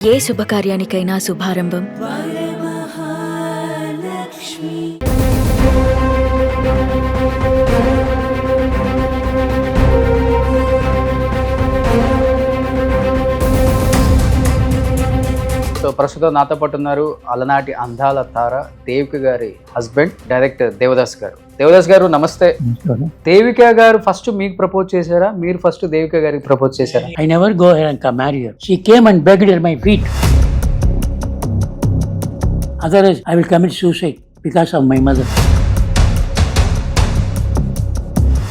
ఏ శుభకార్యానికైనా శుభారంభం so ప్రస్తుతం నాతో పాటు ఉన్నారు అలనాటి అందాల తార దేవిక గారి హస్బెండ్ డైరెక్టర్ దేవదాస్ గారు. దేవదాస్ గారు నమస్తే. దేవిక గారు ఫస్ట్ మీకు ప్రపోజ్ చేశారా, మీరు ఫస్ట్ దేవిక గారికి ప్రపోజ్ చేశారా? I never go ahead and marry her. She came and begged at my feet. Otherwise, I will commit suicide because of my mother.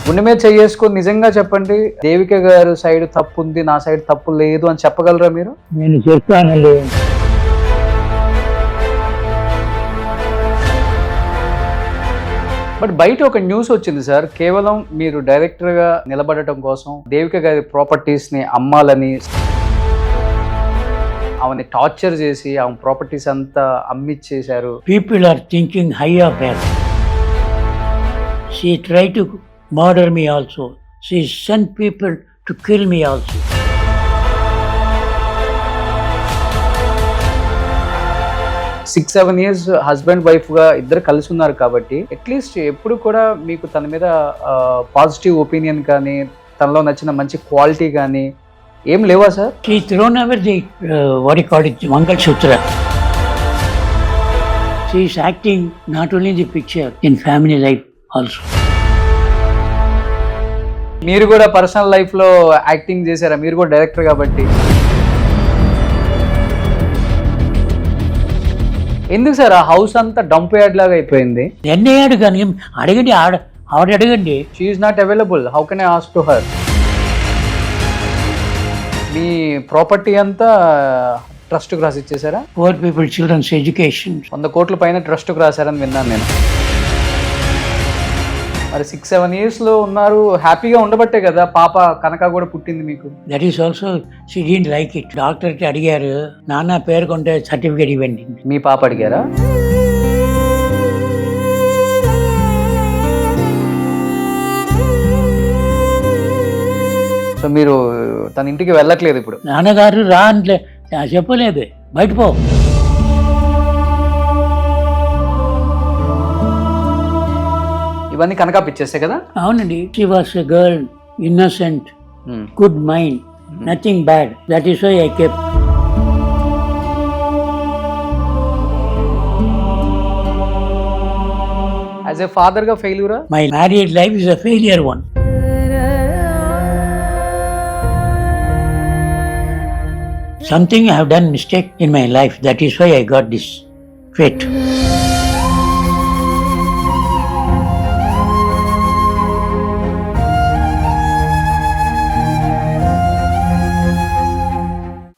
గుండె మీద చేసుకొని నిజంగా చెప్పండి, దేవిక గారు సైడ్ తప్పు ఉంది, నా సైడ్ తప్పు లేదు అని చెప్పగలరా మీరు? నేను చెప్తానండి. బట్ బయట ఒక న్యూస్ వచ్చింది సార్, కేవలం మీరు డైరెక్టర్ గా నిలబడటం కోసం దేవిక గారి ప్రాపర్టీస్ ని అమ్మాలని, ఆమెని టార్చర్ చేసి ఆమె ప్రాపర్టీస్ అంతా అమ్మిచ్చేశారు. People are thinking high of her. She tried to murder me also. She sent people to kill me also. Six 7 years husband wife గా ఇద్దరు కలిసి ఉన్నారు కాబట్టి అట్లీస్ట్ ఎప్పుడు కూడా మీకు తన మీద పాజిటివ్ ఒపీనియన్ కానీ, తనలో నచ్చిన మంచి క్వాలిటీ కానీ ఏం లేవా sir? She thrown away the what you call it, Mangal Sutra. She is acting not only in the picture, in family life also. మీరు కూడా పర్సనల్ లైఫ్ లో యాక్టింగ్ చేశారా? మీరు కూడా డైరెక్టర్ కాబట్టి. ఎందుకు సార్ ఆ హౌస్ అంతా డంప్ యార్డ్ లాగా అయిపోయింది? ఎన్నయ్యాడు కానీ అడగండి, ఆవిడ అడగండి. She is not available, how can I ask to her? Me property అంతా ట్రస్ట్కి రాసి ఇచ్చేసారా? Poor people, children's education. 100 కోట్ల పైన ట్రస్ట్కి రాశారని విన్నాను నేను. మరి 6-7 years లో ఉన్నారు, హ్యాపీగా ఉండబట్టే కదా పాప కనక కూడా పుట్టింది మీకు. That is also, she didn't like it. డాక్టర్కి అడిగారు, నాన్న పేరు కొంటే సర్టిఫికేట్ ఇవ్వండి. మీ పాప అడిగారా? సో మీరు తన ఇంటికి వెళ్ళట్లేదు ఇప్పుడు? నాన్నగారు రా అంటే చెప్పలేదు, బయట పో. ఇవన్నీ కనక పిచ్చేస్తే కదా? అవునండి. She was a girl, innocent, good mind, nothing bad. That is why I kept. As a father గా ఫెయిల్యూరా? My married life is a failure one. Something I have done mistake in my life. That is why I got this fate.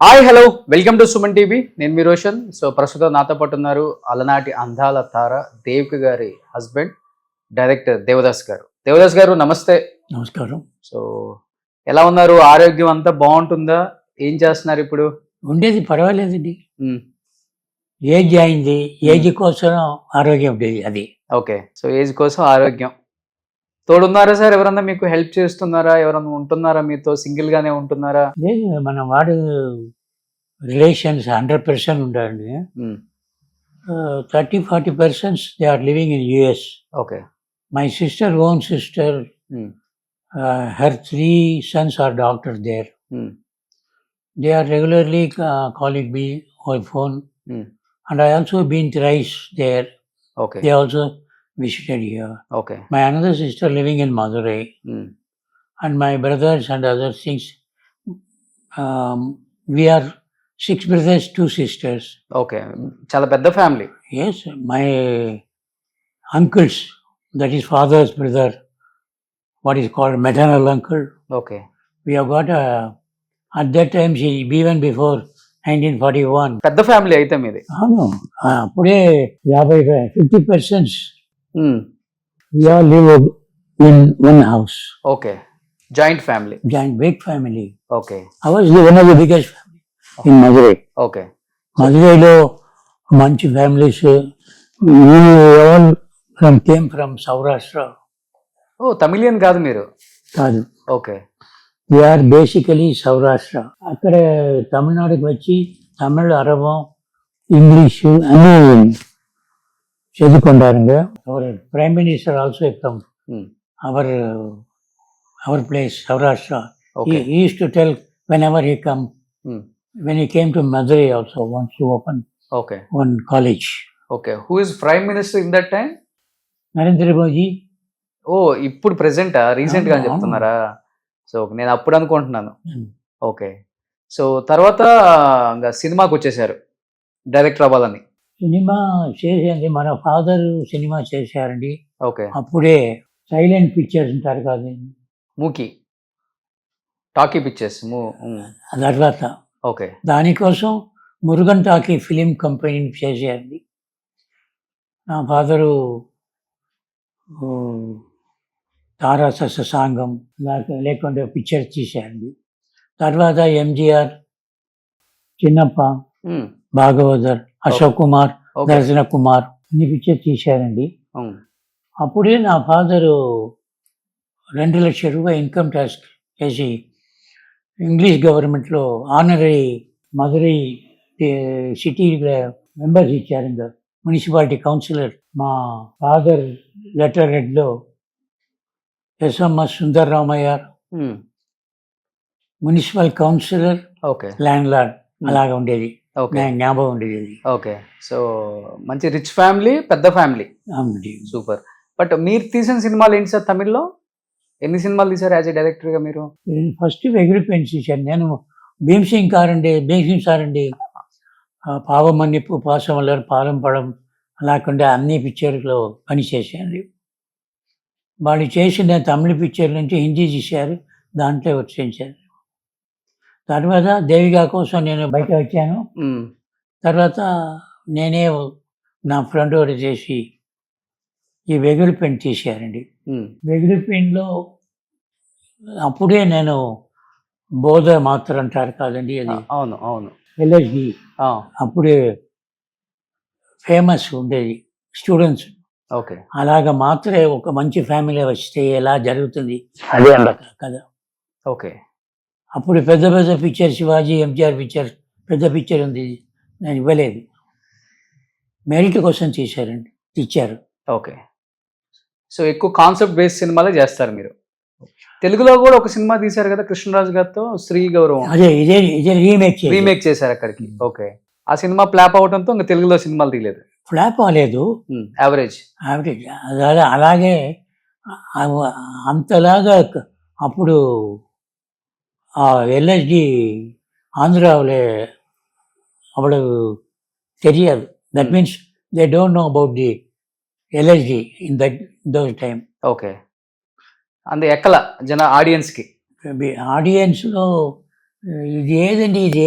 Hi hello, welcome to Suman TV. నేను మీ Roshan. So ప్రస్తుతం నాతో పాటు ఉన్నారు అలనాటి అందాల తార దేవిక గారి హస్బెండ్ డైరెక్టర్ దేవదాస్ గారు. దేవదాస్ గారు నమస్తే. నమస్కారం. సో ఎలా ఉన్నారు? ఆరోగ్యం అంతా బాగుంటుందా? ఏం చేస్తున్నారు ఇప్పుడు? ఉండేది పర్వాలేదండి. ఏజ్ అయింది, ఏజ్ కోసం ఆరోగ్యం ఉండేది అది. ఓకే, సో ఏజ్ కోసం ఆరోగ్యం. తోడున్నారా సార్? ఎవరన్నా మీకు హెల్ప్ చేస్తున్నారా? ఎవరన్నా ఉంటున్నారా మీతో? సింగిల్ గానే ఉంటున్నారా? లేదు, మన వాడు రిలేషన్స్ 100% ఉండాలండి. 30-40% they are living in US. Okay. My sister, own sister, her 3 sons are doctors there. They are regularly calling me on phone, and I also been thrice there. Okay. They also visited here. Okay. My another sister living in Madurai, and my brothers and other things. We are 6 brothers, 2 sisters. Okay. చాలా పెద్ద family. Yes, my uncles, that is father's brother, what is called maternal uncle. Okay. We have got at that time, even before 1941. పెద్ద family అయితే మీది. అవును, అప్పుడే 50% we all live in one house. Okay. Joint family. Giant big family. Okay. I was one of the biggest family in Madurai. Okay. Maduraiలో మంచి families. We all came from Saurashtra. ఓ తమిళియన్ కాదు మీరు? కాదు. Okay. We are basically Saurashtra. అక్కడ తమిళనాడుకి వచ్చి తమిళ్, అరబం, English అన్నీ చదువుకుంటారండి. Our prime minister also come our our place, Saurashtra. Okay He used to tell whenever he come, when he came to Madurai also wants to open okay one college. Okay. Who is prime minister in that time? Narendra Modi. ఓ ఇప్పుడు present recent గా అని అవును. చెప్తున్నారా? So నేను అప్పుడు అనుకుంటున్నాను. Hmm. Okay. So తర్వాత ఇంకా సినిమాకి వచ్చేసారు డైరెక్టర్ అవ్వాలని. సినిమా చేసేది మన ఫాదర్ సినిమా చేశారండి. ఓకే. అప్పుడే సైలెంట్ పిక్చర్స్ ఉంటారు కాదు, మూకీ టాకీ పిక్చర్స్. తర్వాత ఓకే దానికోసం మురుగన్ టాకీ ఫిలిం కంపెనీని చేసేది. నా ఫాదరు తారా సస్సాంగం లేకుంటే పిక్చర్ తీసేయండి. తర్వాత ఎంజిఆర్, చిన్నప్ప, భాగవదర్, అశోక్ కుమార్, ఓకే. దర్శన కుమార్ ఇన్ని పిక్చర్ తీశారండి. ఉమ్. అప్పుడే నా ఫాదరు 2,00,000 రూపాయలు ఇన్కమ్ ట్యాక్స్ చేసి ఇంగ్లీష్ గవర్నమెంట్లో ఆనరీ మదురై సిటీ మెంబర్స్ ఇచ్చారు. ఇంకా మున్సిపాలిటీ కౌన్సిలర్ మా ఫాదర్ లెటర్ హెడ్లో SMS Sundarramayya um. Municipal councillor, okay land lord అలాగా ఉండేది. ఓకే నాకు జ్ఞాపకం ఉండేది అది. ఓకే. సో మంచి రిచ్ ఫ్యామిలీ, పెద్ద ఫ్యామిలీ. అవునండి. సూపర్. బట్ మీరు తీసిన సినిమాలు ఏంటి సార్ తమిళ్లో? ఎన్ని సినిమాలు తీశారు యాజ్ ఎ డైరెక్టర్గా మీరు? నేను ఫస్ట్ వెగిరిపోయిన చూశాను. నేను భీమ్సింగ్ సార్ అండి పావమన్నిప్పు, పాసమల్లర్, పాలం పడం అలాకుండా అన్ని పిక్చర్లో పనిచేశాను. వాళ్ళు చేసిన తమిళ పిక్చర్ నుంచి హిందీ తీశారు, దాంట్లో వచ్చేసారు. తర్వాత దేవిగా కోసం నేను బయట వచ్చాను. ఉమ్. తర్వాత నేనే నా ఫ్రెండ్ ఒకటి చేసి ఈ వెగులు పెన్ తీశారండి. ఉమ్. వెగులు పెన్లో అప్పుడే నేను బోధ మాత్రం అంటారు కాదండి, అది అవును అవును. ఎల్ఎస్డి ఆ, అప్పుడే ఫేమస్ ఉండేది స్టూడెంట్స్. ఓకే అలాగ మాత్రమే ఒక మంచి ఫ్యామిలీ వస్తే ఎలా జరుగుతుంది అదే కదా. ఓకే అప్పుడు పెద్ద పెద్ద పిక్చర్, శివాజీ, ఎంజిఆర్ పిక్చర్, పెద్ద పిక్చర్ ఉంది, నేను ఇవ్వలేదు. మెరిట్ కోసం ఇచ్చారు. ఓకే. సో ఎక్కువ కాన్సెప్ట్ బేస్డ్ సినిమాలే చేస్తారు మీరు. తెలుగులో కూడా ఒక సినిమా తీశారు కదా కృష్ణరాజు గారితో, శ్రీ గౌరవం. అదే ఇదే ఇదే రీమేక్ చేశారు అక్కడికి. ఓకే. ఆ సినిమా ఫ్లాప్ అవడంతో ఇంకా తెలుగులో సినిమాలు తీయలేదు. ఫ్లాప్ అవ్వలేదు, యావరేజ్. యావరేజ్. అలాగే అంతలాగా అప్పుడు ఆ ఎల్ఎస్డి ఆంధ్రాలో అவ்வளவு தெரியாது. That means they don't know about the LSD in those time. Okay. అందు ఎక్కల ఆడియన్స్కి. ఆడియన్స్లో ఇది ఏదండి, ఇది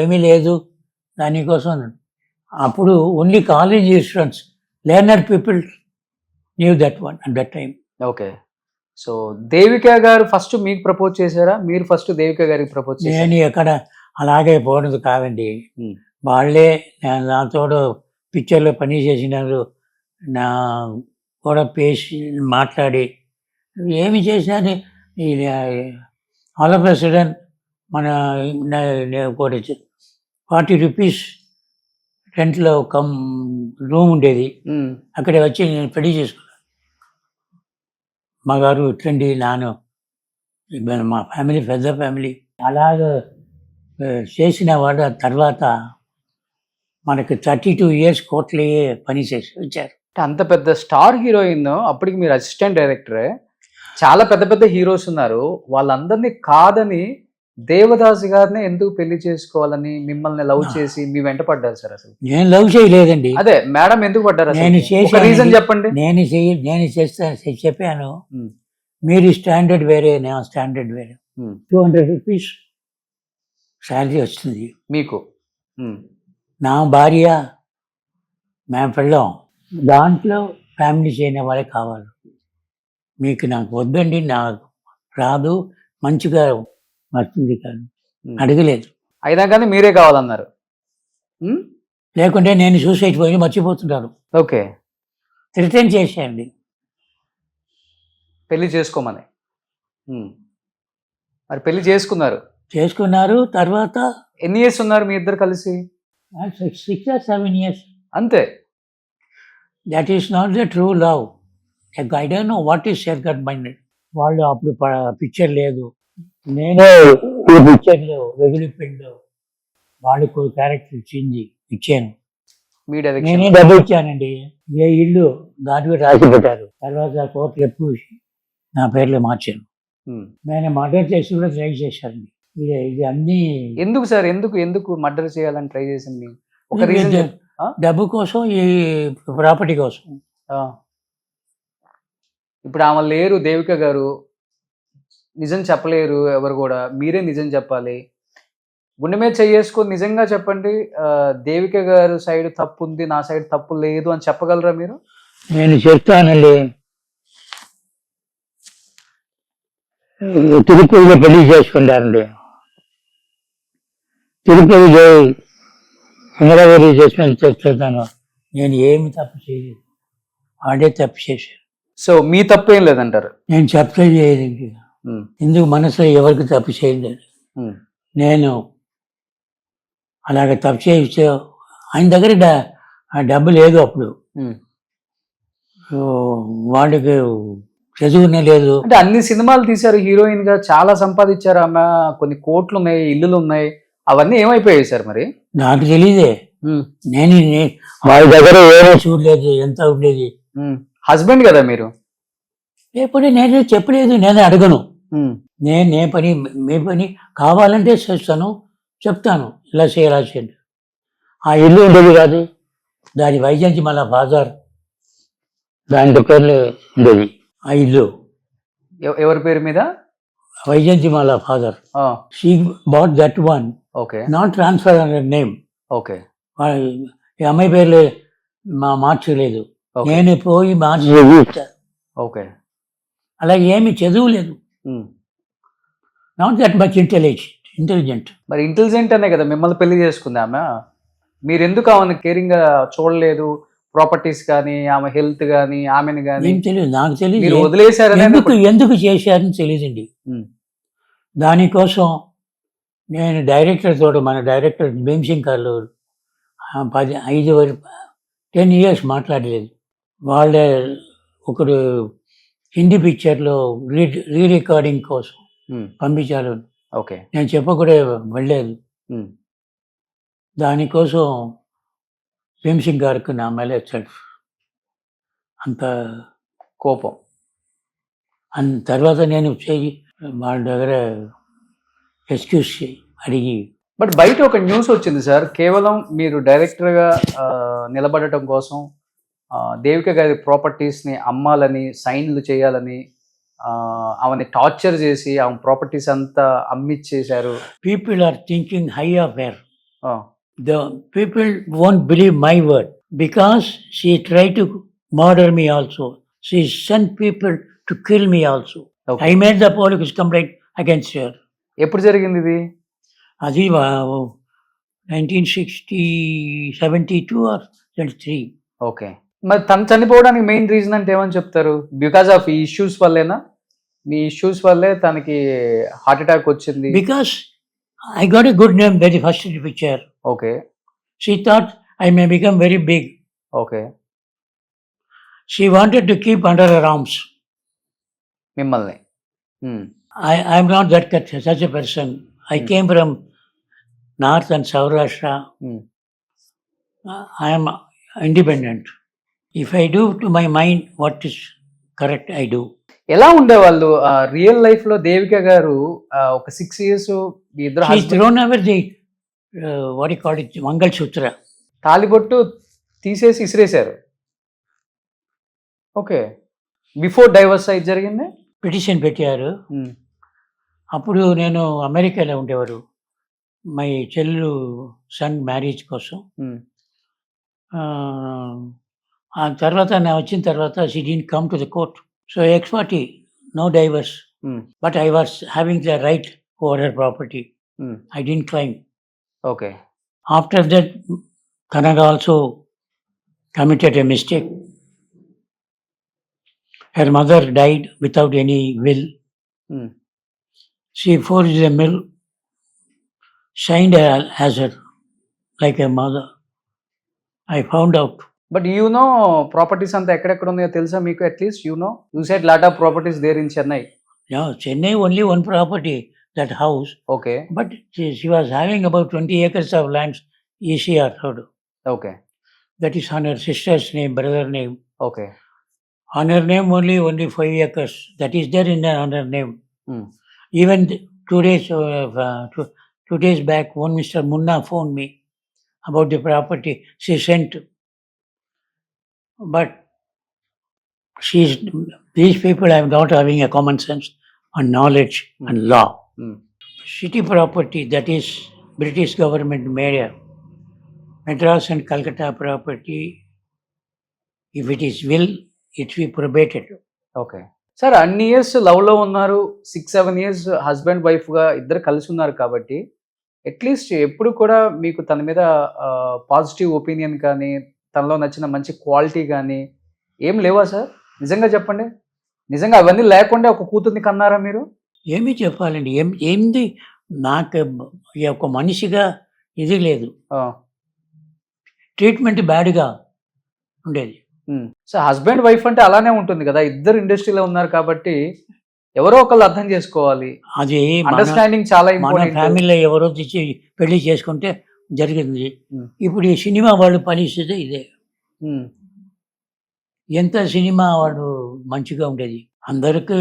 ఏమీ లేదు దానికోసం. అప్పుడు only college students, learner people knew that one at that time. Okay. So Devika గారు ఫస్ట్ మీకు ప్రపోజ్ చేశారా, మీరు ఫస్ట్ దేవిక గారికి ప్రపోజ్ చేశారా? నేను ఎక్కడ అలాగే పోనది కాదండి. వాళ్ళే నాతో పిక్చర్లో పని చేసినారు, నా కూడా పేసి మాట్లాడి ఏమి చేశాను. ఆల్ ఆఫ్ ఎ సడన్ మన ఒకటి 40 రూపీస్ రెంట్లో రూమ్ ఉండేది, అక్కడ వచ్చి నేను పెళ్లి చేసుకున్నాను. మా గారు ఇట్లండి, నాను మా ఫ్యామిలీ పెద్ద ఫ్యామిలీ అలాగ చేసిన వాడు. తర్వాత మనకు 32 years కోట్లే పని చేసి వచ్చారు. అంత పెద్ద స్టార్ హీరోయిన్, అప్పటికి మీరు అసిస్టెంట్ డైరెక్టరే, చాలా పెద్ద పెద్ద హీరోస్ ఉన్నారు, వాళ్ళందరినీ కాదని దేవదాస్ గారిని ఎందుకు పెళ్లి చేసుకోవాలని మిమ్మల్ని లవ్ చేసి మీ వెంట పడ్డారు సార్? అసలు నేను లవ్ చేయలేదండి. అదే మేడం ఎందుకు పడ్డారు? నేను రీజన్ చెప్పండి. నేను చేస్తాను చెప్పాను, మీరు స్టాండర్డ్ వేరే, నా స్టాండర్డ్ వేరే. 200 రూపీస్ శాలరీ వస్తుంది మీకు, నా భార్య, మేము పెళ్ళాం, దాంట్లో ఫ్యామిలీ చేయని వాళ్ళే కావాలి. మీకు నాకు వద్దండి, నాకు రాదు, మంచిగా వస్తుంది కాదు, అడగలేదు. అయినా కానీ మీరే కావాలన్నారు. లేకుంటే నేను సూసైడ్ పోయి మర్చిపోతుంటాను. ఓకే. రిటర్న్ చేసేయండి, పెళ్లి చేసుకోమని. మరి పెళ్లి చేసుకున్నారు. తర్వాత ఎన్ని ఇయర్స్ ఉన్నారు మీ ఇద్దరు కలిసి? 6 or 7 years. అంతే. That is not the true love. I don't know what is second minded. వాళ్ళు అప్పుడు పిక్చర్ లేదు, నేను ఈ పిక్చర్లో వెగులిపిండు వాళ్ళకు క్యారెక్టర్ ఇచ్చాను. మీ డైరెక్షన్. నేనే డబ్బు ఇచ్చానండి. ఏ ఇల్లు దాటికి రాసి పెట్టారు. తర్వాత కోర్టులు ఎక్కువ నా పేర్లో మార్చాను. నేను మర్డర్ చేసి కూడా ట్రై చేశానండి. ఇది అన్ని ఎందుకు సార్? ఎందుకు మర్డర్ చేయాలని ట్రై చేసింది? ఒక రీజన్. డబ్బు కోసం, ఈ ప్రాపర్టీ కోసం. ఇప్పుడు ఆమె లేరు, దేవిక గారు నిజం చెప్పలేరు ఎవరు కూడా, మీరే నిజం చెప్పాలి. గుండె మీద చేసుకొని నిజంగా చెప్పండి, దేవిక గారు సైడ్ తప్పు ఉంది, నా సైడ్ తప్పు లేదు అని చెప్పగలరా మీరు? నేను చెప్తానండి. తిరుపతిలో పెళ్లి చేసుకుంటారండి. తిరుపతి ఇంద్రవరి చేసుకుని చెప్తాను. నేను ఏమి తప్పు చేయలేదు, ఆడే తప్పు చేశాను. సో మీ తప్పు ఏం లేదంటారు? నేను చెప్పలేదు. ఎందుకు మనసులో ఎవరికి తప్పు చేయలేదు. నేను అలాగ తప్పు చేయించా. ఆయన దగ్గర డబ్బు లేదు అప్పుడు, వాళ్ళకి చదువునే లేదు. అంటే అన్ని సినిమాలు తీశారు, హీరోయిన్ గా చాలా సంపాదించారు ఆమె, కొన్ని కోట్లు ఉన్నాయి, ఇల్లులు ఉన్నాయి, అవన్నీ ఏమైపోయాయి సార్ మరి? నాకు తెలియదే. నేను వాళ్ళ దగ్గర ఏమీ చూడలేదు, ఎంత ఉండేది. హస్బెండ్ కదా మీరు? ఎప్పుడు నేనే చెప్పలేదు, నేనే అడగను. నే పని మీ పని కావాలంటే చేస్తాను, చెప్తాను ఇలా చేయాల్సింది. ఆ ఇల్లు ఉండేది కాదు, దాని వైజయంతి మళ్ళా ఫాదర్ దాని పేర్లు ఉండేది. ఆ ఇల్లు ఎవరి పేరు మీద? వైజయంతి మళ్ళా father. She bought that one. Okay. Not transfer అనే నేమ్. ఓకే. ఈ అమ్మాయి పేర్లు మార్చలేదు, నేను పోయి మార్చి. ఓకే. అలాగే ఏమి చదువు లేదు. Not that much intelligent. మరి ఇంటెలిజెంట్ అనే కదా మిమ్మల్ని పెళ్లి చేసుకుంది ఆమె. మీరు ఎందుకు ఆమెను కేరింగ్ గా చూడలేదు? ప్రాపర్టీస్ కానీ, ఆమె హెల్త్ కానీ, ఆమెను కానీ తెలియదు. నాకు తెలియదు, మీరు వదిలేశారని. ఎందుకు చేశారని తెలియదండి. దానికోసం నేను డైరెక్టర్ తోటి, మన డైరెక్టర్ భీమ్శంకర్లు 10 years మాట్లాడలేదు. వాళ్ళే ఒకడు హిందీ పిక్చర్లో రీ రికార్డింగ్ కోసం పంపించారు. ఓకే. నేను చెప్పకూడే వెళ్ళలేదు. దానికోసం భీమ్సింగ్ గారికి నా ಮೇಲೆ అంత కోపం. తర్వాత నేను వాళ్ళ దగ్గర ఎక్స్క్యూజ్ అడిగి. బట్ బయట ఒక న్యూస్ వచ్చింది సార్, కేవలం మీరు డైరెక్టర్గా నిలబడటం కోసం దేవిక గారి ప్రాపర్టీస్ని అమ్మాలని, సైన్లు చేయాలని ఆమెని టార్చర్ చేసి ఆమె ప్రాపర్టీస్ అంతా అమ్మిచ్చేశారు. People are thinking high of her. The people won't believe my word because she tried to murder me also. She sent people to kill me also. Okay. I made the police complaint against her. ఎప్పుడు జరిగింది ఇది? అది 1972 or 73. Okay. మరి తను చనిపోవడానికి main reason అంటే ఏమని చెప్తారు? బికాస్ ఆఫ్ ఈ ఇష్యూస్ వల్లేనా? మీ ఇష్యూస్ వల్లే తనకి హార్ట్ అటాక్ వచ్చింది? Because I got a good name very first in the picture. Okay. She thought I may become very big. Okay. She wanted to keep under her arms. మిమ్మల్ని. I am not such a person. I came from North and Saurashtra. I am independent. If I do to my mind what is correct, I do. ఎలా ఉండేవాళ్ళు real life లో? దేవిక గారు ఒక 6 years మీ ఇద్దరు మంగళసూత్ర తాలిబొట్టు తీసేసి ఇసిరేశారు. Okay. Before divorce అయితే జరిగింది, పిటిషన్ పెట్టారు. అప్పుడు నేను అమెరికాలో ఉండేవారు, మై చెల్లు సన్ మ్యారేజ్ కోసం. ఆ తర్వాత నేను వచ్చిన తర్వాత she didn't come to the court. So ex-parte, no divorce. But I was having the right over her property. I didn't claim. Okay. After that, Kannada also committed a mistake. Her mother died without any will. She forged a will. signed as her, like a mother. I found out. But properties అంతా ఎక్కడెక్కడ ఉన్నాయో తెలుసా మీకు? At least you said lot of properties there in Chennai. Yeah, Chennai only one property, that house. Okay, But she was having about 20 acres of lands, ECR road. Okay, That is on her sister's name, brother name. Okay. On her name only 5 acres. That is there on her name. Hmm. Even 2 days, 2 days back, one Mr. Munna phoned me about the property she sent. But these people are not having a common sense and knowledge and law. Hmm. City property, that is British government made a Madras and Calcutta property. If it is will, it will be probated. Okay sir, అన్ని years love లో ఉన్నారు, 6-7 years husband wife గా ఇద్దరు కలిసి ఉన్నారు కాబట్టి at least ఎప్పుడు కూడా మీకు తన మీద పాజిటివ్ ఒపీనియన్ కానీ తనలో నచ్చిన మంచి క్వాలిటీ కానీ ఏం లేవా సార్? నిజంగా చెప్పండి. నిజంగా అవన్నీ లేకుండా ఒక కూతుర్ని కన్నారా మీరు? ఏమి చెప్పాలండి, ఏంది నాకు ఒక మనిషిగా ఇది లేదు, ట్రీట్మెంట్ బ్యాడ్గా ఉండేది. సార్, హస్బెండ్ వైఫ్ అంటే అలానే ఉంటుంది కదా, ఇద్దరు ఇండస్ట్రీలో ఉన్నారు కాబట్టి ఎవరో ఒకళ్ళు అర్థం చేసుకోవాలి. అది అండర్స్టాండింగ్ చాలా మన ఇంపార్టెంట్. ఫ్యామిలీలో ఎవరో తెచ్చి పెళ్లి చేసుకుంటే జరిగింది. ఇప్పుడు ఈ సినిమా వాళ్ళు పరిస్థితి ఇదే. ఎంత సినిమా వాడు మంచిగా ఉండేది, అందరికీ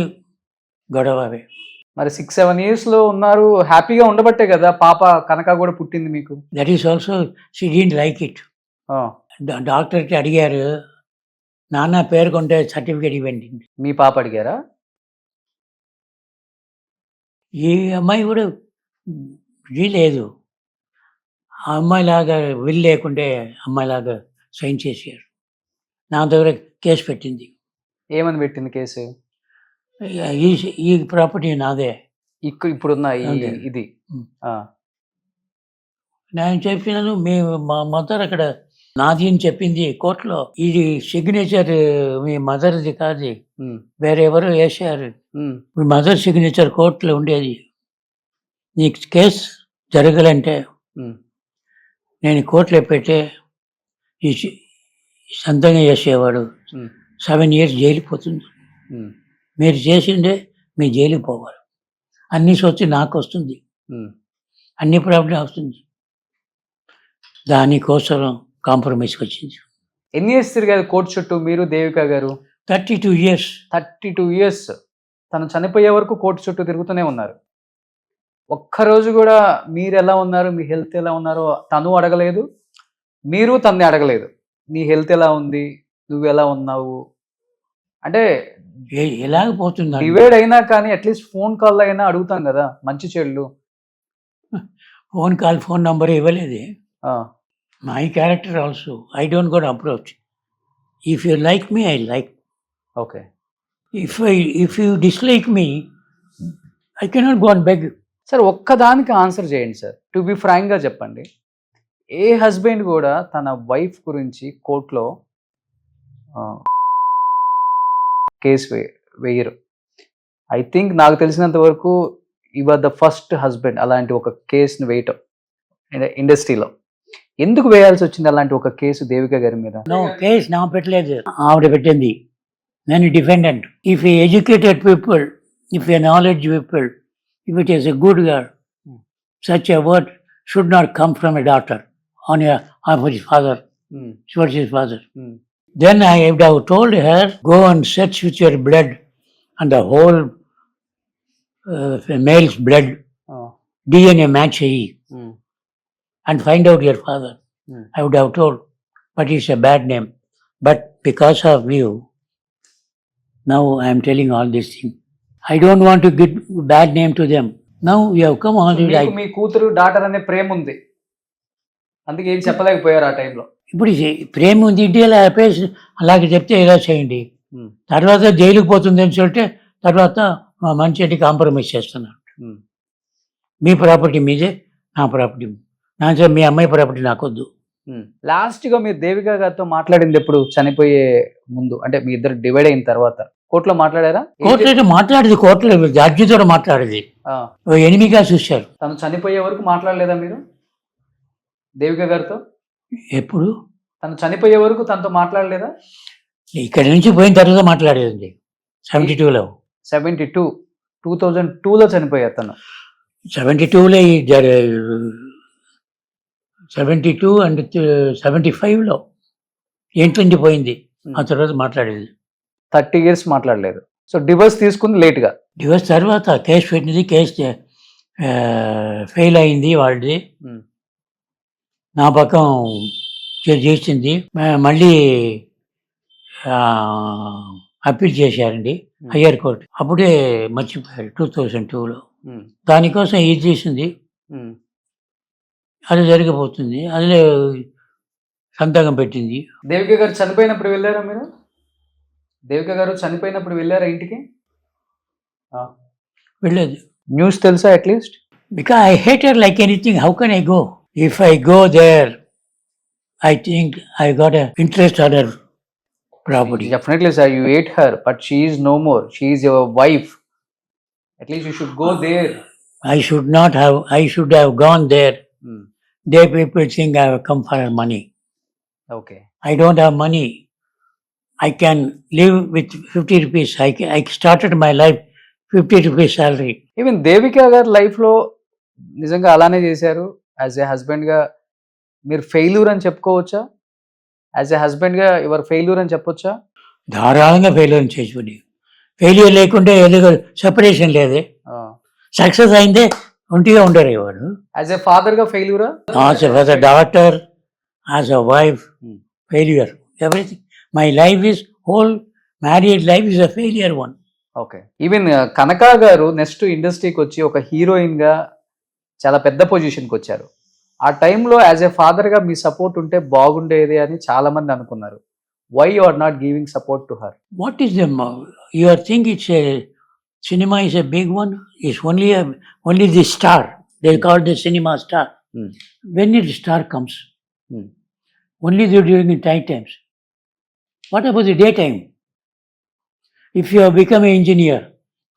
గొడవే. మరి 6-7 ఇయర్స్ లో ఉన్నారు, హ్యాపీగా ఉండబట్టే కదా పాప కనక కూడా పుట్టింది మీకు. That is also she didn't like it. డాక్టర్కి అడిగారు, నాన్న పేరు కొంటే సర్టిఫికేట్ ఇవ్వండి. మీ పాప అడిగారా? ఈ అమ్మాయి కూడా లేదు, ఆ అమ్మాయిలాగా విల్ లేకుంటే అమ్మాయిలాగా సైన్ చేశారు. నా దగ్గర కేసు పెట్టింది. ఏమని పెట్టింది కేసు? ఈ ప్రాపర్టీ నాదే, ఇప్పుడున్న అదే. ఇది. నేను చెప్పినాను, మా మదర్ అక్కడ నాది అని చెప్పింది కోర్టులో. ఇది సిగ్నేచర్ మీ మదర్ది కాదు, వేరే ఎవరు వేసారు. మీ మదర్ సిగ్నేచర్ కోర్టులో ఉండేది. నీకు కేసు జరగాలంటే నేను కోర్టులో పెట్టే ఈ సంతంగా చేసేవాడు 7 years జైలు పోతుంది. మీరు చేసిందే మీ జైలుకి పోవాలి. అన్ని సొచ్చి నాకు వస్తుంది, అన్ని ప్రాబ్లం వస్తుంది. దానికోసం కాంప్రమైజ్కి వచ్చింది. ఎన్ని ఇయర్స్ తిరిగారు కోర్టు చుట్టూ మీరు దేవిక గారు? 32 years. 32 years. తను చనిపోయే వరకు కోర్టు చుట్టూ తిరుగుతూనే ఉన్నారు. ఒక్కరోజు కూడా మీరు ఎలా ఉన్నారు, మీ హెల్త్ ఎలా ఉన్నారో తను అడగలేదు, మీరు తన్ని అడగలేదు. నీ హెల్త్ ఎలా ఉంది, నువ్వు ఎలా ఉన్నావు అంటే ఎలాగపోతుంది. డివైడ్ అయినా కానీ అట్లీస్ట్ ఫోన్ కాల్ అయినా అడుగుతాం కదా మంచి చెడులు. ఫోన్ నంబర్ ఇవ్వలేదు. My character also I don't got approach. If you like me I like. Okay. If you dislike me I cannot go and beg. Sir, ఒక్కదానికి ఆన్సర్ చేయండి సార్. టు బి ఫ్రాంక్గా చెప్పండి, ఏ హస్బెండ్ కూడా తన wife గురించి కోర్టులో case వేయరు. I think నాకు తెలిసినంత వరకు యువర్ ద ఫస్ట్ హస్బెండ్ అలాంటి ఒక కేసుని వేయటం ఇండస్ట్రీలో. ఎందుకు వేయాల్సి వచ్చింది అలాంటి ఒక కేసు దేవిక గారి మీద? కేసు నా పెట్టలేదు, ఆవిడ పెట్టింది. నేను defendant. If a educated people, if A knowledge people, if it is a good girl, such a word should not come from a daughter on his father, towards his father. Then I would have told her, go and search with your blood and the whole male's blood, DNA match and find out your father. I would have told, but it's a bad name. But because of you, now I am telling all these things. I don't want to give bad name to them. Now you have come on. మీ కూతురు daughter అనే ప్రేమ ఉంది, అందుకే ఏం చెప్పలేకపోయారు ఆ టైంలో. ఇప్పుడు ప్రేమ ఉంది ఇంటికి ఆపేసి అలాగే చెప్తే ఎలా చేయండి. తర్వాత జైలుకి పోతుంది అని చెప్తే తర్వాత మంచి కాంప్రమైజ్ చేస్తున్నాను. మీ ప్రాపర్టీ మీదే, నా ప్రాపర్టీ నా, మీ అమ్మాయి ప్రాపర్టీ నాకొద్దు. లాస్ట్గా మీరు దేవిక గారితో మాట్లాడింది ఎప్పుడు? చనిపోయే ముందు, అంటే మీ ఇద్దరు డివైడ్ అయిన తర్వాత? కోర్టులో మాట్లాడారా? కోర్టులో మాట్లాడేది, కోర్టులో జడ్జితో మాట్లాడేది. ఆ, ఓ ఎనిమిగా చూశారు. తను చనిపోయే వరకు మాట్లాడలేదా మీరు దేవిక గారితో? ఎప్పుడు? తను చనిపోయే వరకు తనతో మాట్లాడలేదా? ఇక్కడి నుంచి పోయిన తర్వాత మాట్లాడేది 72లో. 2002లో చనిపోయారు తను. 72లో 72 అండ్ 75లో ఏంటండి పోయింది. ఆ తర్వాత మాట్లాడేది. 30 years మాట్లాడలేదు. సో డివోర్స్ తీసుకుంది లేట్గా. డివోర్స్ తర్వాత కేసు పెట్టింది, కేసు ఫెయిల్ అయింది వాళ్ళది. నా పక్కం చేసింది, మళ్ళీ అప్పీల్ చేశారండి హయ్యర్ కోర్టు. అప్పుడే మర్చిపోయారు 2002లో. దానికోసం ఇది చేసింది, అది జరిగిపోతుంది, అదే సంతకం పెట్టింది. దేవిక గారు చనిపోయినప్పుడు వెళ్ళారా మీరు? దేవిక గారు చనిపోయినప్పుడు వెళ్ళారా ఇంటికి? వెళ్ళలేదు. న్యూస్ తెలుసా at least? Because I hate her like anything. How can I go? If I go there, I think I got an interest on her property. Definitely sir, you hate her, but she is no more. She is your wife. At least you should go there. I should have gone there. They people think I have come for her money. Okay. I don't have money. I can live with 50 rupees. I started my life 50 rupees salary. Even Devika గారి లైఫ్లో నిజంగా అలానే చేశారు. As a హస్బెండ్గా మీరు failure అని చెప్పుకోవచ్చా? As a హస్బెండ్గా your failure అని చెప్పొచ్చా? ధారాళంగా ఫెయిల్యూర్ చేసుకుని, ఫెయిల్యూర్ లేకుంటే ఏదో సెపరేషన్ లేదే, సక్సెస్ అయిందే ఒంటిగా ఉండరు వాడు. యాజ్ ఏ ఫాదర్గా ఫెయిల్యూరా? As a daughter, as a wife, failure. Everything. My life is whole married life is a failure one. Okay. Even Kanaka garu next ఇండస్ట్రీకి వచ్చి ఒక హీరోయిన్గా చాలా పెద్ద పొజిషన్కి వచ్చారు. ఆ టైంలో యాజ్ ఏ ఫాదర్గా మీ సపోర్ట్ ఉంటే బాగుండేది అని చాలా మంది అనుకున్నారు. Why you are not giving support to her? What is the your think? It's a cinema is a big one. It's only the star. They call the cinema star. When it star comes only during the night times. What about the daytime? If you have become an engineer,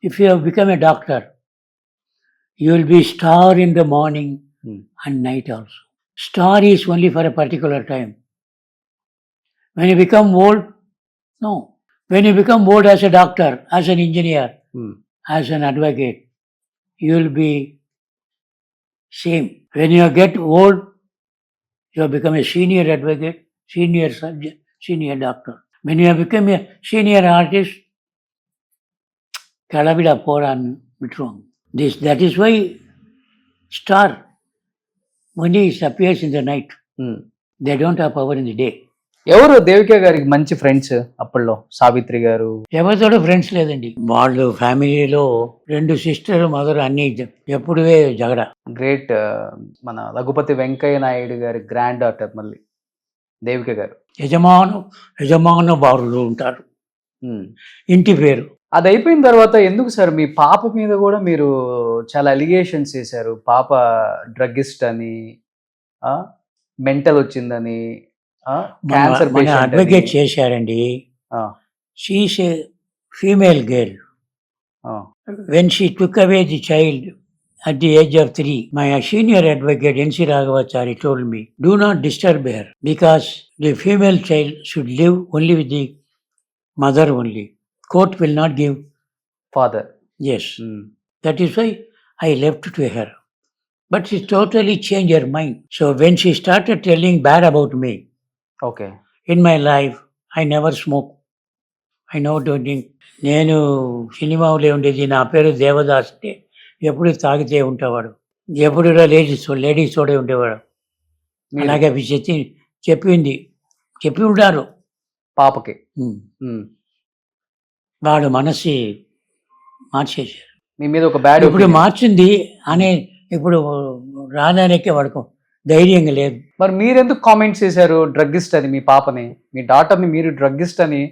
if you have become a doctor, you will be star in the morning and night also. Star is only for a particular time. When you become old, no. When you become old as a doctor, as an engineer, as an advocate, you will be same. When you get old, you have become a senior advocate, senior surgeon, senior doctor. When you have become a senior artist, Kalabida Poran Mitron. That is why star only appears in the night. They don't have power in the day. ఎవరు దేవిక గారికి మంచి friends అప్పట్లో? సావిత్రి గారు. ఎవరితో friends లేదండి. వాళ్ళు ఫ్యామిలీలో 2 sister, mother అన్ని ఎప్పుడే జగడ. గ్రేట్. మన రఘుపతి వెంకయ్య నాయుడు గారి గ్రాండ్ డాటర్ మళ్ళీ దేవిక గారు. యజమాను బారులు ఉంటారు, ఇంటి పేరు. అది అయిపోయిన తర్వాత ఎందుకు సార్ మీ పాప మీద కూడా మీరు చాలా అలిగేషన్స్ చేశారు? పాప డ్రగ్గిస్ట్ అని, మెంటల్ వచ్చిందని, క్యాన్సర్ అడ్వకేట్ చేశారండి. She is a female girl. When she took away the child at the age of 3, my senior advocate N.C. Raghavachari told me, do not disturb her because the female child should live only with the mother only. Court will not give father. Yes. That is why I left to her. But she totally changed her mind. So when she started telling bad about me, okay, in my life, I never smoke. I never do drink. నేను సినిమాలో ఉండేది, నా పేరు దేవదాస్. ఎప్పుడు తాగితే ఉంటేవాడు, ఎప్పుడు ladies తోడే ఉండేవాడు. అలాగే చెప్పి ఉంటారు పాపకి. వాడు మనసు మార్చేశారు. మీ మీద ఒక బ్యాడ్ ఇప్పుడు మార్చింది అనే, ఇప్పుడు రాదానికే వాడుకో ధైర్యంగా లేదు. మరి మీరెందుకు కామెంట్స్ చేశారు డ్రగ్గిస్ట్ అని? మీ పాపని, మీ డాటర్ని మీరు డ్రగ్గిస్ట్ అని,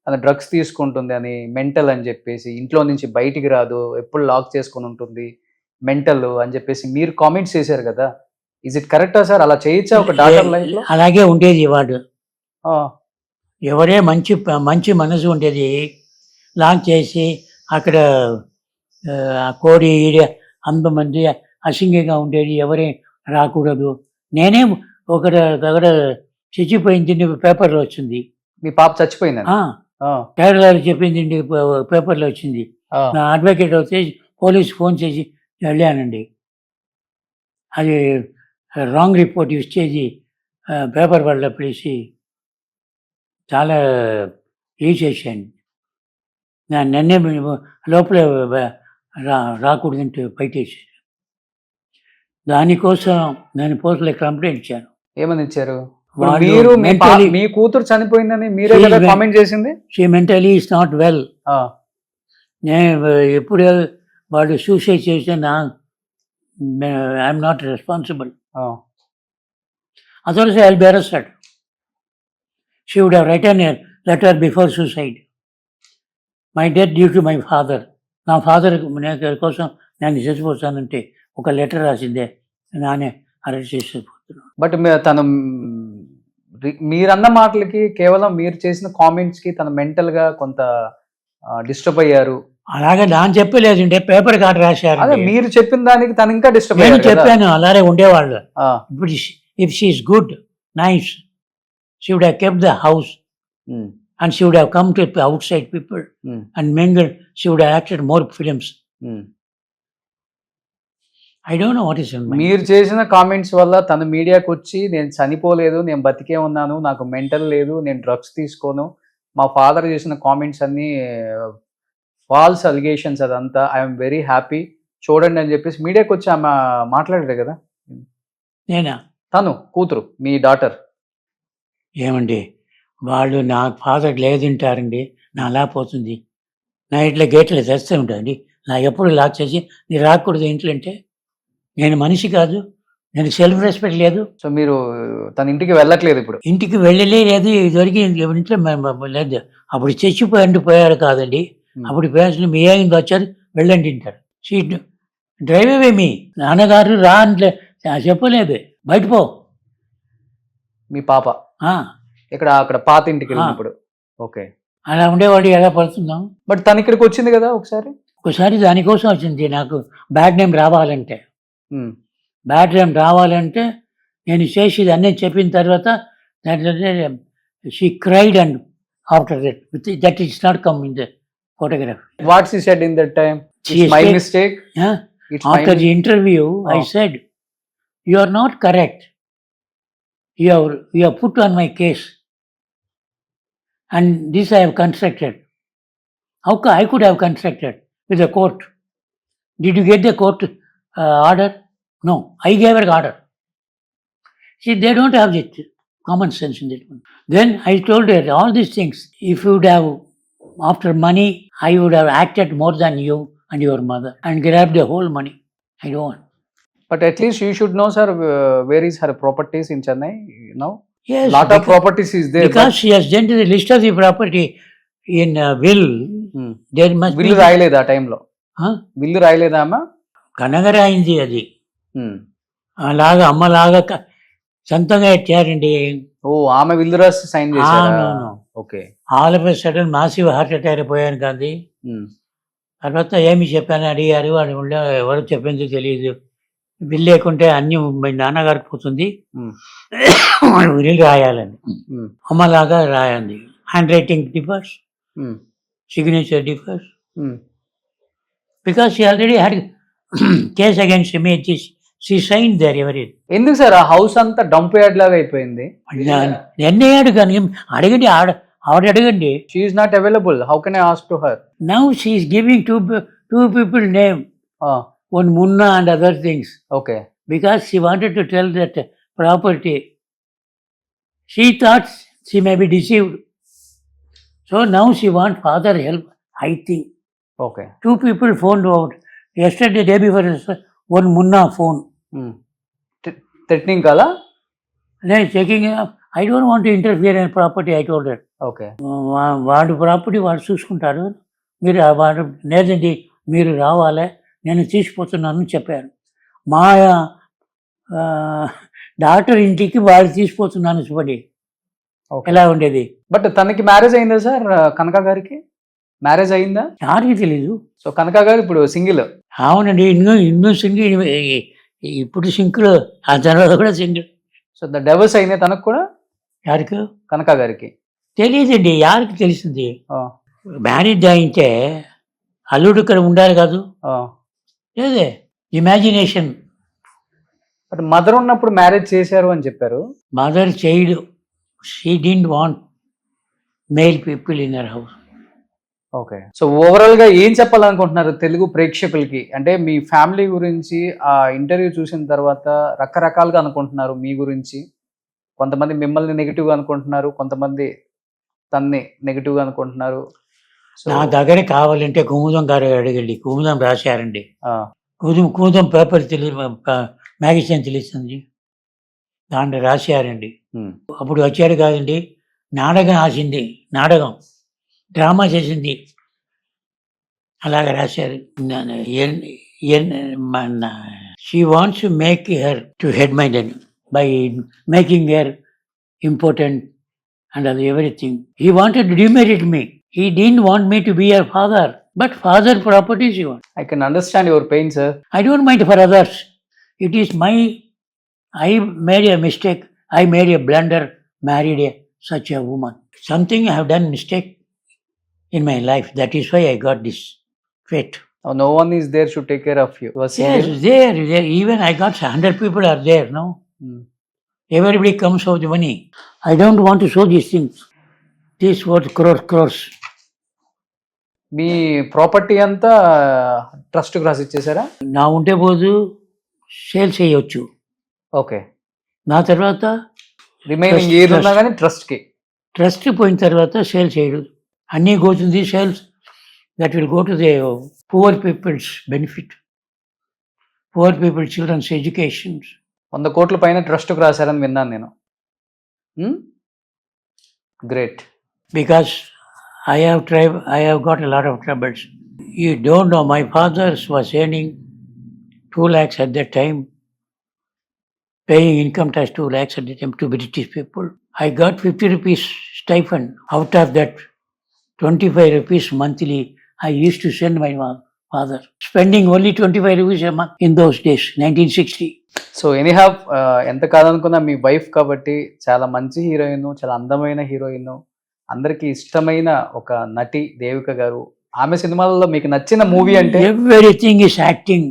తన డ్రగ్స్ తీసుకుంటుంది అని, మెంటల్ అని చెప్పేసి, ఇంట్లో నుంచి బయటికి రాదు, ఎప్పుడు లాక్ చేసుకుని ఉంటుంది, మెంటల్ అని చెప్పేసి మీరు కామెంట్స్ చేశారు కదా. ఇజ్ ఇట్ కరెక్టా సార్? అలా చేయొచ్చా ఒక డాటర్ లైఫ్ లో? అలాగే ఉండేది వాడు. ఎవరే మంచి మనసు ఉండేది, లాంచ్ చేసి అక్కడ కోడి అంతమంది అసింగంగా ఉండేది, ఎవరే రాకూడదు. నేనే అక్కడ చచ్చిపోయింది పేపర్లో వచ్చింది. మీ పాప చచ్చిపోయిందని? కేరళలో చెప్పింది పేపర్లో వచ్చింది. నా అడ్వకేట్ వస్తే పోలీస్ ఫోన్ చేసి వెళ్ళానండి. అది రాంగ్ రిపోర్ట్ ఇచ్చేసి పేపర్ వల్ల పిలిచి చాలా చేశాను. నన్నే లోపల రాకూడదంటే బయటేసాను. దానికోసం నేను పోలీసులో కంప్లైంట్ ఇచ్చాను. ఏమని ఇచ్చారు? వాళ్ళు మీరు mentally- మీ కూతురు చనిపోయిందని మీరే She కదా is కామెంట్ చేసింది? She mentally is not well. నేను ఎప్పుడు వాడు సూసైడ్ చేసినా I'm not responsible. Otherwise I will be arrested. She would have written a letter before suicide. My death due to my father. నా father కోసం నేను చచ్చిపోతానంటే ఒక letter రాసిందే, నానే అరెస్ట్ చేసిపోతున్నాను. బట్ తను మీరన్న మాటలకి, కేవలం మీరు చేసిన కామెంట్స్ కి తను మెంటల్ గా కొంత డిస్టర్బ్ అయ్యారు. అలాగే నాన్న చెప్పలేదంటే పేపర్ కార్డు రాశారు. అదే మీరు చెప్పిన దానికి తను ఇంకా డిస్టర్బ్ నేను అయ్యారు కదా? చెప్పాను అలాగే ఉండేవాళ్ళు. ఇప్పుడు if she is good, nice, she would have kept the house and she would have come to outside people and mingled. She would have acted more films. I don't know what is in my మీరు చేసిన comments వల్ల తను మీడియాకి వచ్చి నేను చనిపోలేదు, నేను బతికే ఉన్నాను, నాకు మెంటల్ లేదు, నేను డ్రగ్స్ తీసుకోను, మా ఫాదర్ చేసిన కామెంట్స్ అన్నీ ఫాల్స్ అలిగేషన్స్, అదంతా ఐఎమ్ వెరీ హ్యాపీ చూడండి అని చెప్పేసి మీడియాకి వచ్చి ఆమె మాట్లాడారు కదా. నేనా? తను కూతురు, మీ డాటర్. ఏమండి, వాళ్ళు నా ఫాదర్ లేదంటారండి, నా అలా పోతుంది. నా ఇట్లా గేట్లు తెస్తూ ఉంటాయండి, నా ఎప్పుడు లాక్ చేసి నీ రాకూడదు ఇంట్లో అంటే. నేను మనిషి కాదు, నేను సెల్ఫ్ రెస్పెక్ట్ లేదు. సో మీరు తన ఇంటికి వెళ్ళట్లేదు ఇప్పుడు? ఇంటికి వెళ్ళలే లేదు, ఇదివరకు ఇంట్లో లేదు. అప్పుడు చచ్చిపోయి పోయాడు కాదండి, అప్పుడు పేరెంట్స్ మీ అయింది వచ్చారు వెళ్ళండి అంటారు. సీట్ డ్రైవ్ అవే మీ నాన్నగారు రా అంటే చెప్పలేదు, బయట పో. మీ పాప ఇక్కడ అక్కడ పాత ఇంటికి వెళ్ళినప్పుడు? ఓకే, అలా ఉండేవాడు. ఎలా పడుతున్నాం? బట్ తను ఇక్కడికి వచ్చింది కదా ఒకసారి. ఒకసారి దానికోసం వచ్చింది, నాకు బ్యాడ్ నేమ్ రావాలంటే. బ్యాడ్ నేమ్ రావాలంటే నేను చేసేది అన్నీ చెప్పిన తర్వాత she cried and after that it's not come in the photograph. What she said in that time? It's my mistake. After the interview, I said, you are not correct. You have put on my case. And this I have constructed. How I could have constructed with the court? Did you get the court order? No, I gave an order. See, they don't have the common sense in that one. Then I told her all these things. If you would have, after money, I would have acted more than you and your mother and grabbed the whole money. I don't want. But at least you should know, sir, where is her properties in Chennai now? Yes. Lot of properties is there. Because she has done the list of the property in will. There must will be. రాయలేదా ఆ టైంలో? విల్లు రాయలేదా అమ్మా? కనగర అయింది అది. అలాగా అమ్మలాగా సొంతంగా ఎట్టారండి. ఓ, ఆమె విల్లు రాసి సైన్ చేశారా? Okay. All of a sudden massive heart attack అయిపోయాను కాదు. తర్వాత ఏమి చెప్పాను అడిగారు, వాడు ఎవరు చెప్పింది తెలియదు. బిల్ లేకుంటే అన్ని మీ నాన్నగారికి పోతుంది, విల్ రాయాలని. అమ్మలాగా రాయండి. Handwriting differs, signature differs. Because she already had case against me. She sign there ఎవరి. ఎందుకు సార్ ఆ హౌస్ అంతా డంప్ యార్డ్ లాగా అయిపోయింది? ఎన్నయ్యాడు కానీ అడగండి, ఆవిడ అడగండి. She is not available. How can I ask to her? Now she is giving two people name. One Munna and other things. Okay. Because she wanted to tell that property. She thought she may be deceived. So now she wants father help, I think. Okay. Two people phoned out. Yesterday, day before, one Munna phone. Threatening kala? Then checking up. I don't want to interfere in property, I told her. Okay. వాడు property వాడు చూసుకుంటారు, మీరు వాడు లేదండి మీరు రావాలి, నేను తీసిపోతున్నాను చెప్పాను. మా డాక్టర్ ఇంటికి వాళ్ళు తీసిపోతున్నాను చెప్పండి, ఎలా ఉండేది? బట్ తనకి మ్యారేజ్ అయిందా సార్ కనక గారికి? మ్యారేజ్ అయిందా? ಯಾರಿಗೆ తెలీదు. సో కనక గారు ఇప్పుడు సింగిల్. అవునండి, ಇನ್ನೂ సింగిల్. ఇప్పుడు సింగిల్, ఆ తర్వాత కూడా సింగిల్. సో డైవర్స్ అయినాయి తనకు కూడా, యారికి కనక గారికి. తెలియదండి, యారికి తెలిసింది. ఆ, మ్యారేజ్ అయితే అల్లుడు ఇక్కడ ఉండాలి కాదు, ఆ. లేదే ఇమాజినేషన్. బట్ మదర్ ఉన్నప్పుడు మ్యారేజ్ చేశారు అని చెప్పారు. Mother child, she didn't want male people in their house. Okay. So overall గా ఏం చెప్పాలనుకుంటున్నారు తెలుగు ప్రేక్షకులకి? అంటే మీ ఫ్యామిలీ గురించి ఆ ఇంటర్వ్యూ చూసిన తర్వాత రకరకాలుగా అనుకుంటున్నారు మీ గురించి. కొంతమంది మిమ్మల్ని నెగిటివ్ గా అనుకుంటున్నారు, కొంతమంది తన్ని నెగిటివ్ గా అనుకుంటున్నారు. సో నా దగ్గర కావాలంటే కుముదం గారు అడగండి, కుముదం రాశారండి. ఆ, కుముదం పేపర్ మ్యాగజైన్ తెలుస్తుంది, దాంట్లో రాశారండి. ఉమ్, అప్పుడు వచ్చారు కాదండి, నాటకం రాసింది, నాటకం డ్రామా చేసింది, అలాగ రాశారు. She wants to make her too head minded by making her important and అది everything. He wanted to demerit me, he didn't want me to be your father, but father properties you want. I can understand your pain sir. I don't mind for others. It is I made a mistake. I made a blunder, married such a woman. Something I have done mistake in my life. That is why I got this fate. No one is there to take care of you. You are Yes, single. there. Even I got 100 people are there, no? Hmm. Everybody comes out the money. I don't want to show these things. This was crores. Me property అంతా trust కు రాసి ఇచ్చేసారా? నా ఉంటే పోదు sale చేయొచ్చు. Okay. నా తర్వాత remaining ఏది ఉన్నా కానీ ట్రస్ట్ కి. ట్రస్ట్ పోయిన తర్వాత సేల్ చేయడు, అన్నీ పోతుంది sales. That will go to the poor peoples benefit, poor people childrens education. 100 కోట్ల పైన ట్రస్ట్ కు రాశారని విన్నాను నేను. Great. Because I have got a lot of troubles. You don't know, my father was earning 2 lakhs at that time, paying income tax 2 lakhs at that time to British people. I got 50 rupees stipend. Out of that, 25 rupees monthly I used to send my father, spending only 25 rupees a month in those days, 1960. So anyhow ఎంత కాదనుకున్నా మీ wife కాబట్టి చాలా మంచి heroine, చాలా అందమైన heroine, అందరికి ఇష్టమైన ఒక నటి దేవిక గారు. ఆమె సినిమాలలో మీకు నచ్చిన మూవీ అంటే? Everything is acting.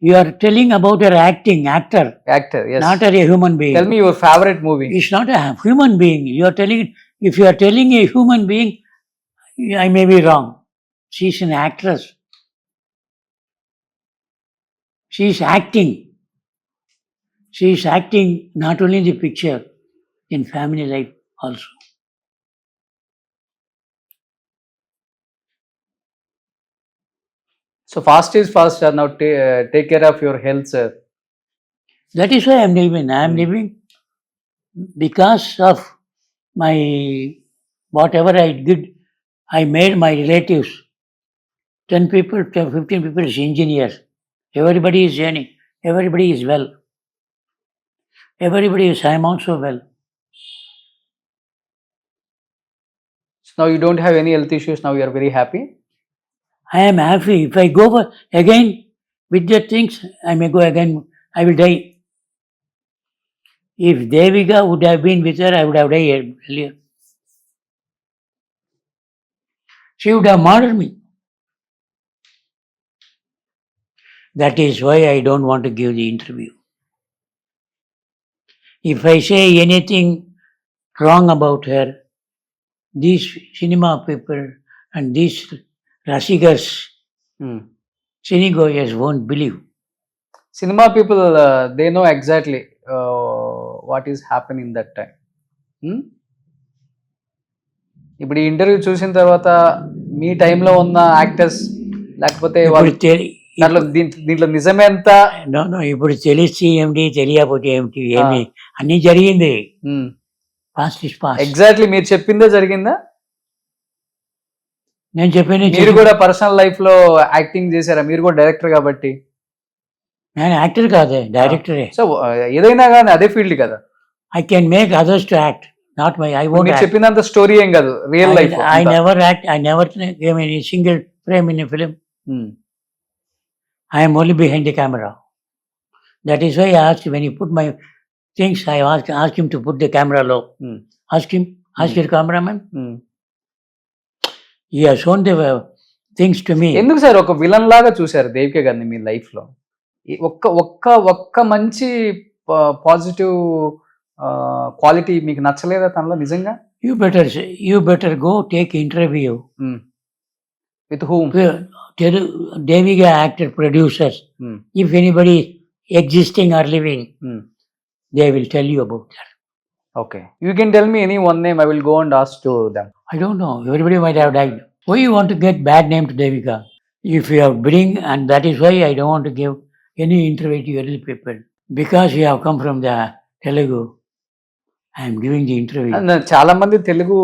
You are telling about her acting, actor, actor. not a human being. Tell me your favourite movie. It's not a human being. You are telling, if you are telling a human being, I may be wrong. She is an actress. She is acting. She is acting not only in the picture, in family life also. So fast is fast sir. Now take care of your health sir. That is why I am living. I am living because of my whatever I did. I made my relatives 10 people, 15 people as engineers. Everybody is earning. Everybody is well. Everybody is, I am also well. So now you don't have any health issues. Now you are very happy. I am happy. If I go again with the things, I may go again. I will die. If Devika would have been with her, I would have died earlier. She would have murdered me. That is why I don't want to give the interview. If I say anything wrong about her, these cinema people and these Rasikas, cinegoers won't believe. Cinema people, they know exactly what is happening that time. ఇప్పుడు ఈ interview చూసిన తర్వాత మీ టైంలో ఉన్న actors లేకపోతే దాంట్లో దీంట్లో నిజమే ఎంత? నో, ఇప్పుడు తెలిసి ఏమిటి, తెలియకపోతే ఏమిటి, ఏమి అన్ని జరిగింది. ఎగ్జాక్ట్లీ మీరు చెప్పిందే జరిగిందా? నేను చెప్పింది. మీరు కూడా పర్సనల్ లైఫ్ లో యాక్టింగ్ చేశారా? మీరు కూడా డైరెక్టర్ కాబట్టి. నేను యాక్టర్ కాదే, డైరెక్టరే. సో ఏదైనా కానీ అదే ఫీల్డ్ కదా. I can make others to act, not my, I won't మీరు act. చెప్పినంత స్టోరీ ఏం కాదు, real life. I never act, I never gave any single frame in a film. I am only behind the camera. That is why I asked when he put my things, I asked him to put the camera low. Ask him, ask your cameraman. He has shown the things to me. ఎందుకు sir ఒక villain లాగా చూసారు దేవిక గారిని మీ life లో? ఒక్క ఒక్క ఒక్క మంచి పాజిటివ్ క్వాలిటీ మీకు నచ్చలేదా తనలో నిజంగా? You better go take interview. With whom? Devika actor producers. If anybody existing or living, they will tell you about that. Okay. You can tell me any one name, I will go and ask to them. I don't know. Everybody might have died. Why you want to get bad name to Devika? If you have bring, and that is why I don't want to give any interview to early people. Because you have come from the Telugu, I am giving the interview. చాలా మంది తెలుగు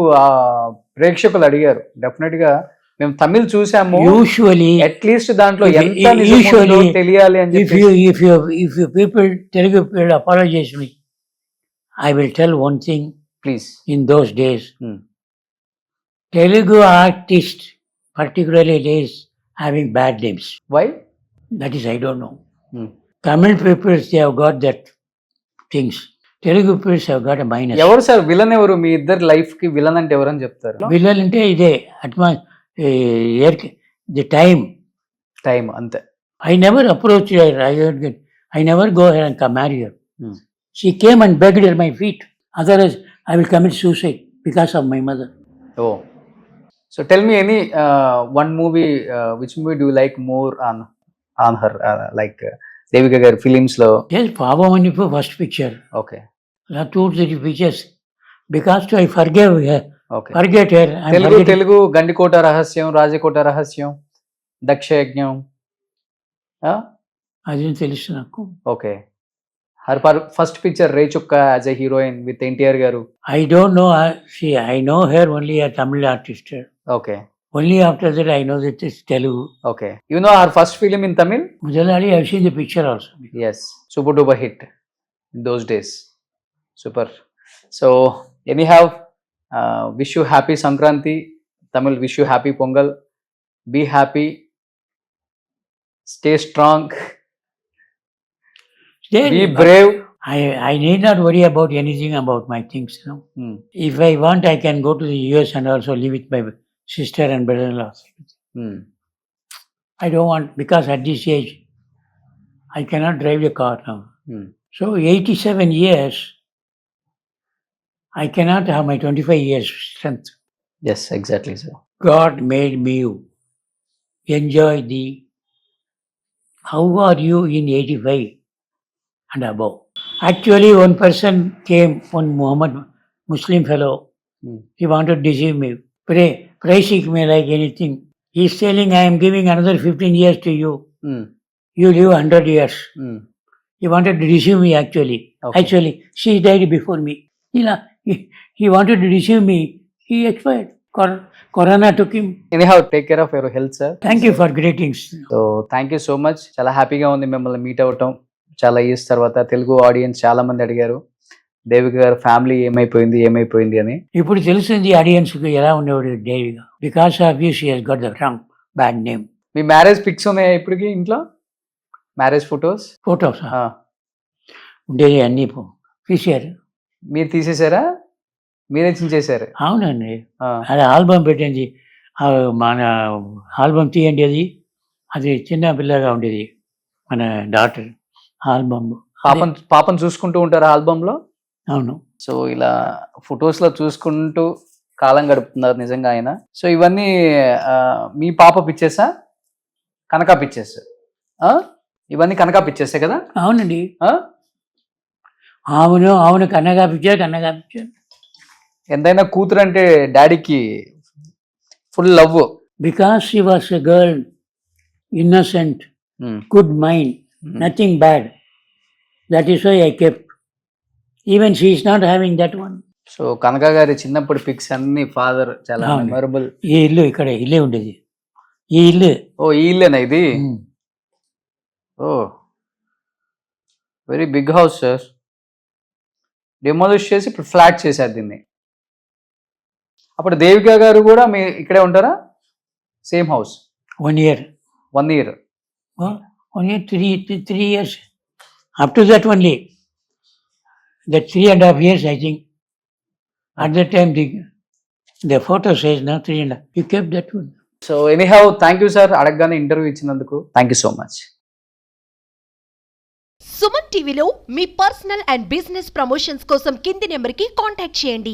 ప్రేక్షకులు అడిగారు. Definite గా మేము తమిళ్ చూసాము, Usually, at least దాంట్లో ఎంత usually, నిజం తెలియాలి అని if చెప్పి. you people, Telugu people apologize me, I will tell one thing. Please. In those days, Telugu artists, particularly days, having bad names. Why? That is, I don't know. Tamil people, they have got that things. Telugu people have got a minus. ఎవరు sir villain? ఎవరు మీ ఇద్దరు life కి villain అంటే ఎవరని చెప్తారు? Villain ante ide the time. Time అంతే. I never approached her. I never go ahead and marry her. She came and begged at my feet. Otherwise, I will commit suicide because of my mother. Oh. So tell me any one movie, which movie do you like more on her, like Devika Garu films lo? Yes, Pavamani for first picture. Okay. There are 2-3 pictures. Because I forgave her. Okay. Forget her. I'm Telugu Gandikota Rahasyam, Rajakota Rahasyam, Dakshayagnam. అది తెలుసు నాకు. Okay. Her first picture Rechukka as a heroine with NTR garu. I don't know her. I know her only a Tamil artist. Okay. Only after that I know that it's Telugu. Okay. You know her first film in Tamil? Mujalali, I've seen the picture also. Yes. Super duper hit in those days. Super. So anyhow, wish you happy Sankranti. Tamil wish you happy Pongal. Be happy. Stay strong. Be brave. I need not worry about anything about my things. If I want, I can go to the US and also live with my sister and brother-in-law. I don't want, because at this age, I cannot drive a car now. So 87 years, I cannot have my 25 years strength. Yes, exactly so. God made me enjoy the, how are you in 85 and above? Actually, one person came, one Muhammad, Muslim fellow, he wanted to deceive me. Pray seek me like anything. He's telling, I am giving another 15 years to you. You live 100 years. He wanted to deceive me actually. Okay. Actually, she died before me. He wanted to deceive me. He expired. Corona took him. Anyhow, take care of your health, sir. Thank you for greetings. So thank you so much. చాలా హ్యాపీగా ఉంది మిమ్మల్ని meet అవటం. చాలా years తర్వాత Telugu audience చాలా మంది అడిగారు దేవిక గారు ఫ్యామిలీ ఏమైపోయింది అని. ఇప్పుడు తెలిసింది ఆడియన్స్ కి ఎలా ఉండేవాడు దేవిగా. Because of you she has got the wrong bad name. మీ మ్యారేజ్ పిక్స్ ఉన్నాయా ఇప్పటికి ఇంట్లో? మ్యారేజ్ ఫొటోస్ ఉండేది అన్ని తీసారు. మీరు తీసేసారా? మీరే చించేశారు? అవునండి. అది ఆల్బమ్ పెట్టింది. మన ఆల్బమ్ తీయండి. అది చిన్న పిల్లగా ఉండేది మన డాటర్ ఆల్బమ్. పాపం చూసుకుంటూ ఉంటారు ఆల్బమ్ లో? అవును. సో ఇలా ఫొటోస్ లో చూసుకుంటూ కాలం గడుపుతున్నారు నిజంగా ఆయన. సో ఇవన్నీ మీ పాప పిక్చర్సా? కనకా పిక్చర్స్? ఇవన్నీ కనకా పిక్చర్సే కదా? అవునండి. అవును కనకా పిక్చర్. ఎంతైనా కూతురు అంటే డాడీకి full love. Because she was a girl, innocent, good mind, nothing bad. That is why I kept. Even she is not having that one. So Kanaka గారి చిన్నప్పుడు పిక్స్ అన్ని ఫాదర్ చాలా మెమరబుల్. ఈ ఇల్లు ఇల్లే ఉండేది. ఈ ఇల్లు. ఓ ఈ ఇల్లేనా ఇది? Oh very big house sir. Demolish చేసి ఇప్పుడు ఫ్లాట్ చేశారు దీన్ని. అప్పుడు దేవిక గారు కూడా మీ ఇక్కడే ఉంటారా? Same house? 1 year. 1 year. 1 year, 3 years. Up to that only. That 3.5 years, I think. At that time, the photo says now 3.5. You kept that one. So anyhow thank you sir, అడగగానే interview ఇచ్చినందుకు thank you so much. Suman టీవీలో మీ personal and business promotions కోసం కింది నెంబర్కి contact చేయండి.